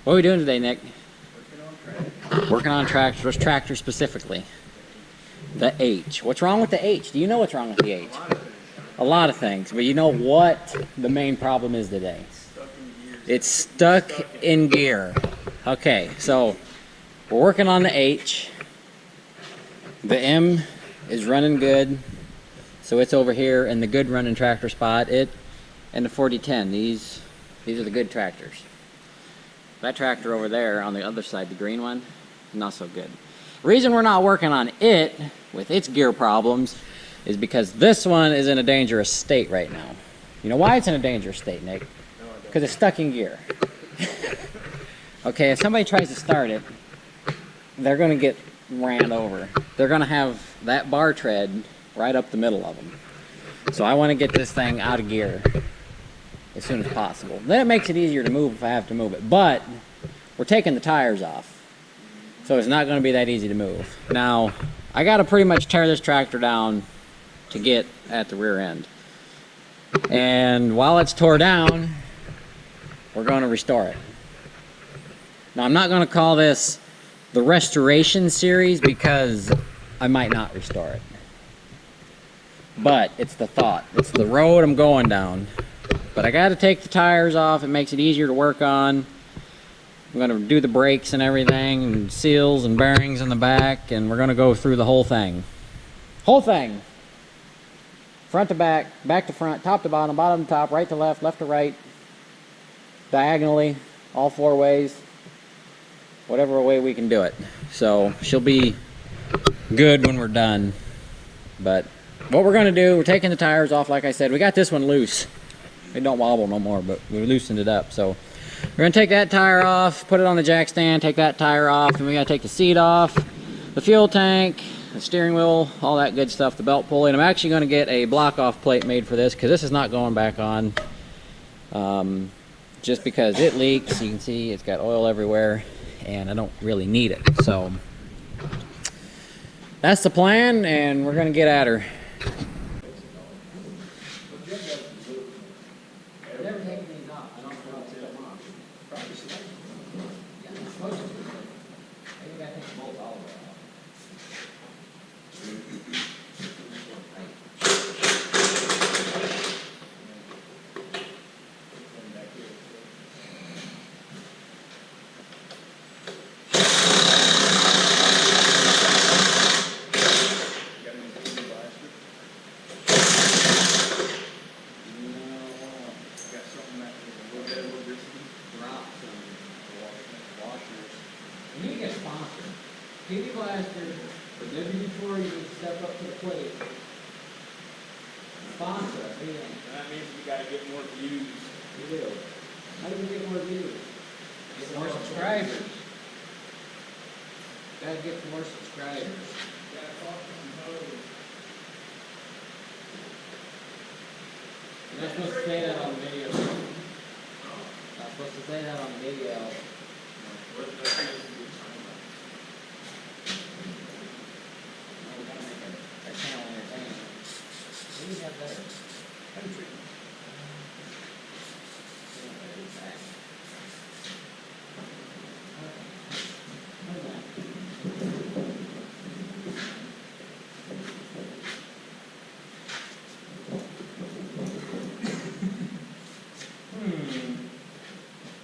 What are we doing today, Nick? Working on tractors. Working on tractors. Which tractor specifically? The H. What's wrong with the H? Do you know what's wrong with the H? A lot of things. But you know what the main problem is today? It's stuck in gear. Okay, so we're working on the H. The M is running good. So it's over here in the good running tractor spot. It and the 4010. These are the good tractors. That tractor over there on the other side, the green one, not so good. The reason we're not working on it with its gear problems is because this one is in a dangerous state right now. You know why it's in a dangerous state, Nick? Because it's stuck in gear. Okay, if somebody tries to start it, they're going to get ran over. They're going to have that bar tread right up the middle of them. So I want to get this thing out of gear as soon as possible. Then it makes it easier to move if I have to move it. But we're taking the tires off, so it's not going to be that easy to move. Now, I got to pretty much tear this tractor down to get at the rear end. And while it's tore down, we're going to restore it. Now, I'm not going to call this the restoration series because I might not restore it. But it's the thought. It's the road I'm going down. But I got to take the tires off. It makes it easier to work on. I'm going to do the brakes and everything, and seals and bearings in the back, and we're going to go through the whole thing. Whole thing. Front to back, back to front, top to bottom, bottom to top, right to left to right, diagonally, all four ways. Whatever way we can do it. So she'll be good when we're done. But what we're going to do, we're taking the tires off, like I said. We got this one loose. It don't wobble no more, but we loosened it up. So we're going to take that tire off, put it on the jack stand, take that tire off, and we got to take the seat off, the fuel tank, the steering wheel, all that good stuff, the belt pulley. And I'm actually going to get a block-off plate made for this because this is not going back on. Just because it leaks. You can see it's got oil everywhere, and I don't really need it. So that's the plan, and we're going to get at her. Before you step up to the plate, sponsor. That means we got to get more views. We do. How do we get more views? Get more subscribers. Gotta get more subscribers. You're not supposed to say that on the video. Not supposed to say that on the video. We have better country.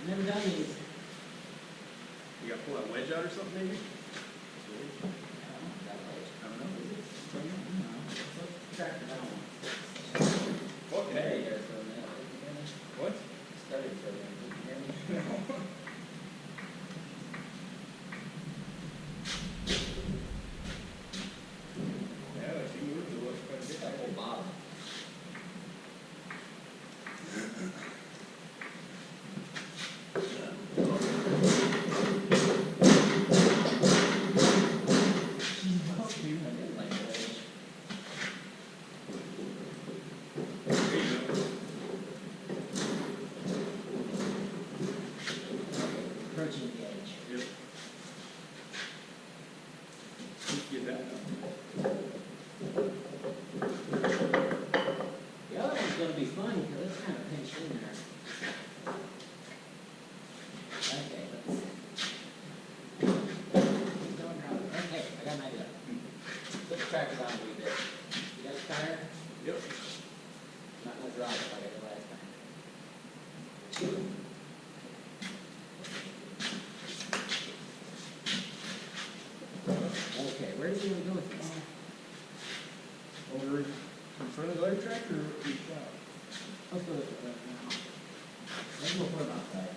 Never done these. You got to pull that wedge out or something, maybe? I don't know. Tractor down. Okay. What? Started for them. Yeah, she moved it. Looks quite a bit. That whole bottom. Maybe we'll put them outside.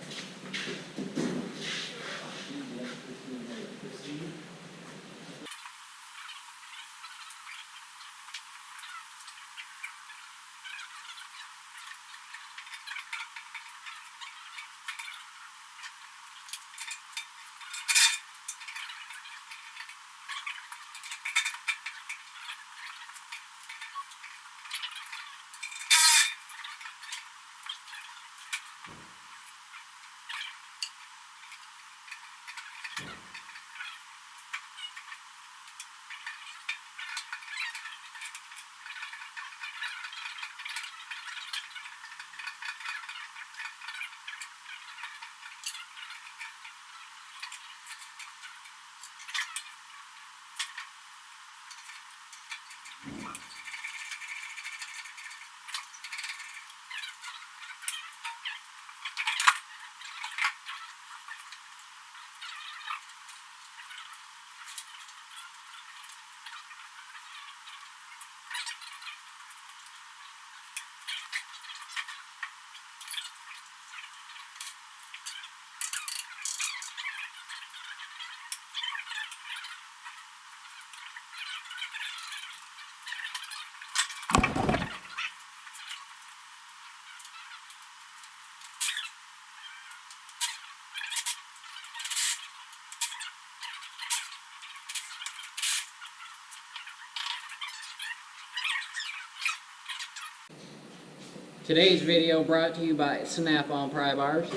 Today's video brought to you by Snap-on Pry Bars.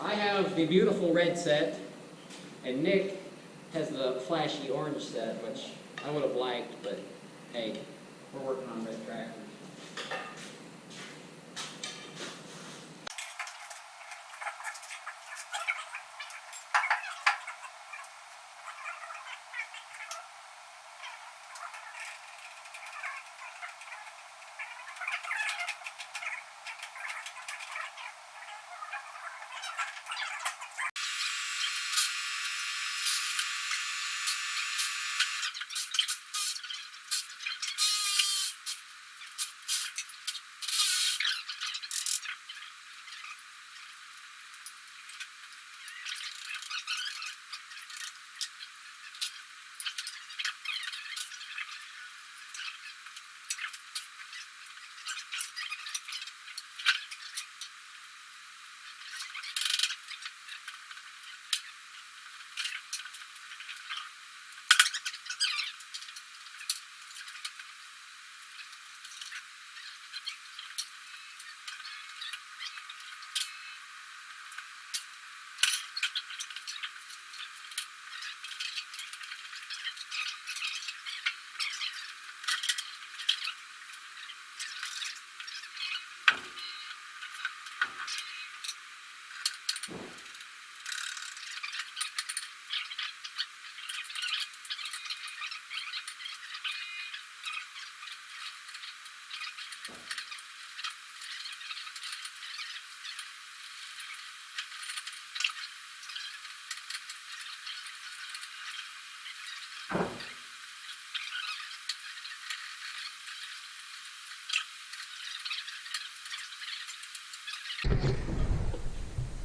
I have the beautiful red set, and Nick has the flashy orange set, which I would have liked, but hey, we're working on red tractors.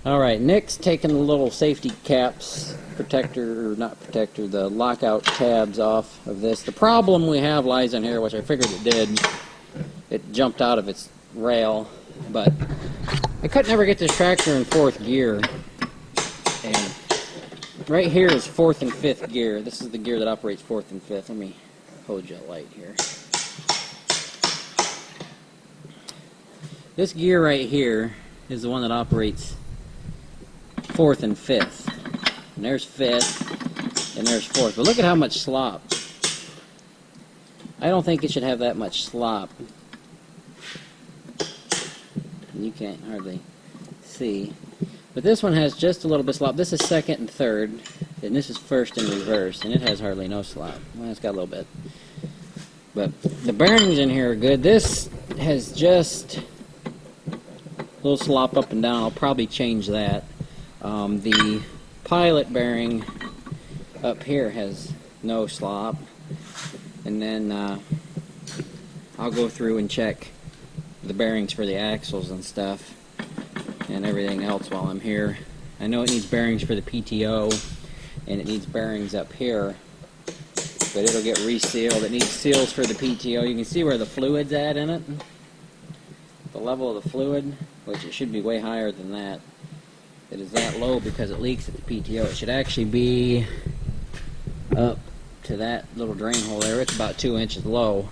Alright, Nick's taking the little safety caps, protector, or not protector, the lockout tabs off of this. The problem we have lies in here, which I figured it did. It jumped out of its rail, but I could never get this tractor in fourth gear. And right here is fourth and fifth gear. This is the gear that operates fourth and fifth. Let me hold you a light here. This gear right here is the one that operates fourth and fifth. And there's fifth, and there's fourth. But look at how much slop. I don't think it should have that much slop. You can't hardly see. But this one has just a little bit of slop. This is second and third, and this is first and reverse, and it has hardly no slop. Well, it's got a little bit. But the bearings in here are good. This has just a little slop up and down. I'll probably change that. The pilot bearing up here has no slop. and then I'll go through and check the bearings for the axles and stuff and everything else while I'm here. I know it needs bearings for the PTO and it needs bearings up here, but it'll get resealed. It needs seals for the PTO. You can see where the fluid's at in it, the level of the fluid, which it should be way higher than that. It is that low because it leaks at the PTO. It should actually be up to that little drain hole there. It's about 2 inches low,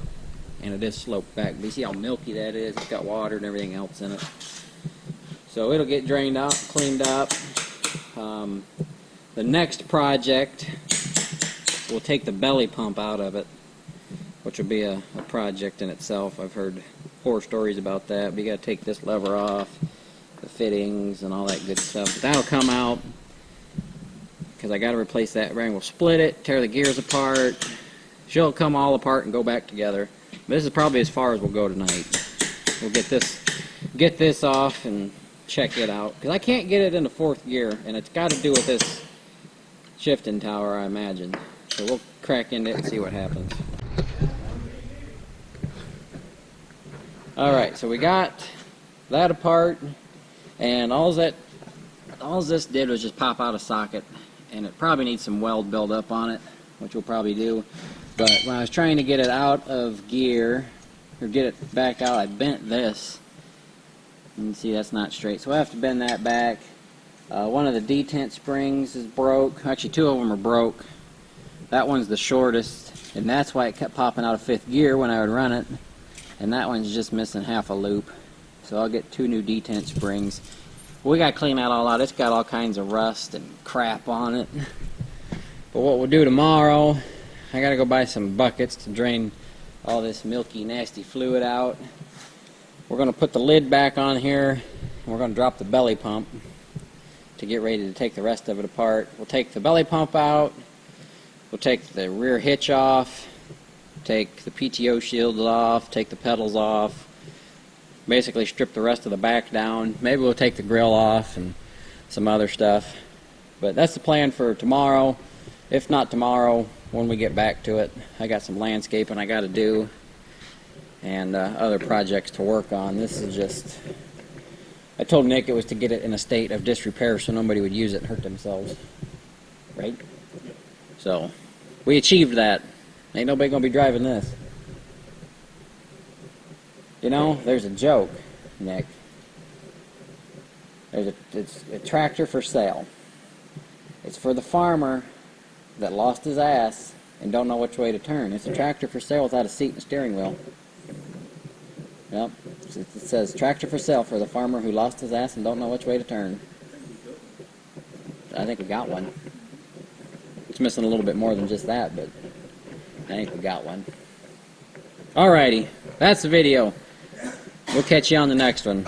and it is sloped back. But you see how milky that is? It's got water and everything else in it. So it'll get drained out, cleaned up. The next project, we'll take the belly pump out of it, which will be a project in itself. I've heard horror stories about that, but you got to take this lever off, the fittings and all that good stuff. But that'll come out because I got to replace that bearing. We'll split it, tear the gears apart. She'll come all apart and go back together. But this is probably as far as we'll go tonight. We'll get this off and check it out because I can't get it into fourth gear, and it's got to do with this shifting tower, I imagine. So we'll crack into it and see what happens. Alright, so we got that apart, and all this did was just pop out a socket, and it probably needs some weld build up on it, which we'll probably do. But when I was trying to get it out of gear, or get it back out, I bent this. You can see that's not straight, so I have to bend that back. One of the detent springs is broke. Actually, two of them are broke. That one's the shortest, and that's why it kept popping out of fifth gear when I would run it. And that one's just missing half a loop. So I'll get 2 new detent springs. We got to clean that all out. It's got all kinds of rust and crap on it. But what we'll do tomorrow, I got to go buy some buckets to drain all this milky, nasty fluid out. We're going to put the lid back on here, and we're going to drop the belly pump to get ready to take the rest of it apart. We'll take the belly pump out. We'll take the rear hitch off. Take the PTO shields off, take the pedals off, basically strip the rest of the back down. Maybe we'll take the grill off and some other stuff. But that's the plan for tomorrow. If not tomorrow, when we get back to it. I got some landscaping I got to do and other projects to work on. This is just... I told Nick it was to get it in a state of disrepair so nobody would use it and hurt themselves. Right? So, we achieved that. Ain't nobody gonna be driving this. You know, there's a joke, Nick. It's a tractor for sale. It's for the farmer that lost his ass and don't know which way to turn. It's a tractor for sale without a seat and steering wheel. Yep. It says tractor for sale for the farmer who lost his ass and don't know which way to turn. I think we got one. It's missing a little bit more than just that, but I think we got one. Alrighty, that's the video. We'll catch you on the next one.